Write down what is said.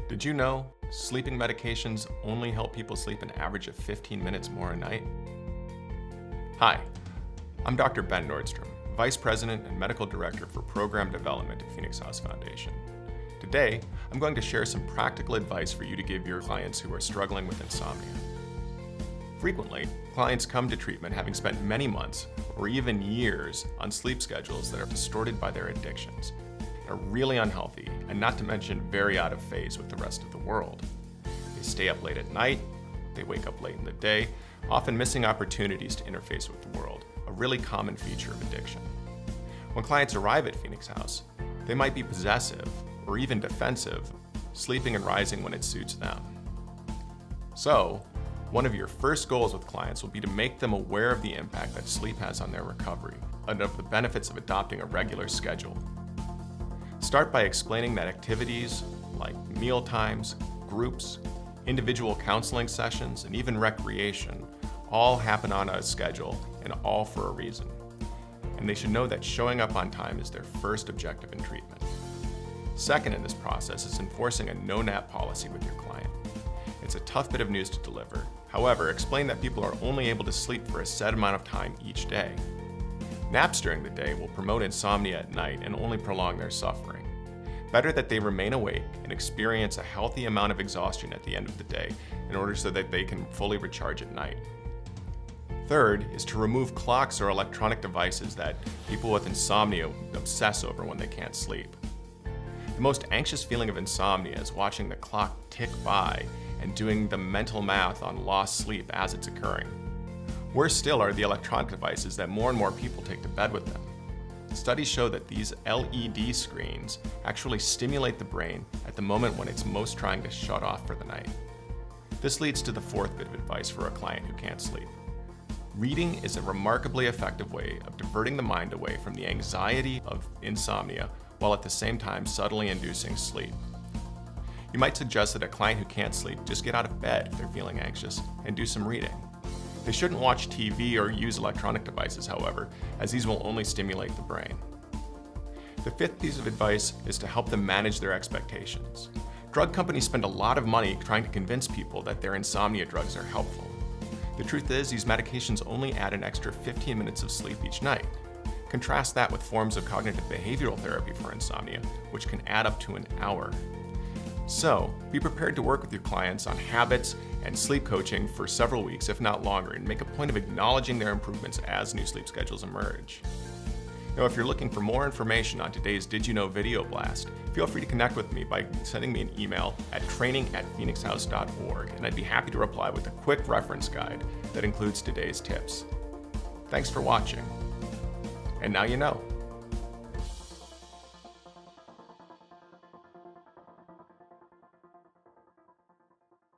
Did you know sleeping medications only help people sleep an average of 15 minutes more a night? Hi, I'm Dr. Ben Nordstrom, Vice President and Medical Director for Program Development at Phoenix House Foundation. Today, I'm going to share some practical advice for you to give your clients who are struggling with insomnia. Frequently, clients come to treatment having spent many months or even years on sleep schedules that are distorted by their addictions, are really unhealthy, and not to mention very out of phase with the rest of the world. They stay up late at night, they wake up late in the day, often missing opportunities to interface with the world, a really common feature of addiction. When clients arrive at Phoenix House, they might be possessive or even defensive, sleeping and rising when it suits them. So, one of your first goals with clients will be to make them aware of the impact that sleep has on their recovery and of the benefits of adopting a regular schedule. Start by explaining that activities like meal times, groups, individual counseling sessions, and even recreation all happen on a schedule and all for a reason. And they should know that showing up on time is their first objective in treatment. Second in this process is enforcing a no-nap policy with your client. It's a tough bit of news to deliver. However, explain that people are only able to sleep for a set amount of time each day. Naps during the day will promote insomnia at night and only prolong their suffering. Better that they remain awake and experience a healthy amount of exhaustion at the end of the day in order so that they can fully recharge at night. Third is to remove clocks or electronic devices that people with insomnia obsess over when they can't sleep. The most anxious feeling of insomnia is watching the clock tick by and doing the mental math on lost sleep as it's occurring. Worse still are the electronic devices that more and more people take to bed with them. Studies show that these LED screens actually stimulate the brain at the moment when it's most trying to shut off for the night. This leads to the fourth bit of advice for a client who can't sleep. Reading is a remarkably effective way of diverting the mind away from the anxiety of insomnia while at the same time subtly inducing sleep. You might suggest that a client who can't sleep just get out of bed if they're feeling anxious and do some reading. They shouldn't watch TV or use electronic devices, however, as these will only stimulate the brain. The fifth piece of advice is to help them manage their expectations. Drug companies spend a lot of money trying to convince people that their insomnia drugs are helpful. The truth is, these medications only add an extra 15 minutes of sleep each night. Contrast that with forms of cognitive behavioral therapy for insomnia, which can add up to an hour. So, be prepared to work with your clients on habits and sleep coaching for several weeks, if not longer, and make a point of acknowledging their improvements as new sleep schedules emerge. Now, if you're looking for more information on today's Did You Know video blast, feel free to connect with me by sending me an email at training@phoenixhouse.org, and I'd be happy to reply with a quick reference guide that includes today's tips. Thanks for watching. And now you know.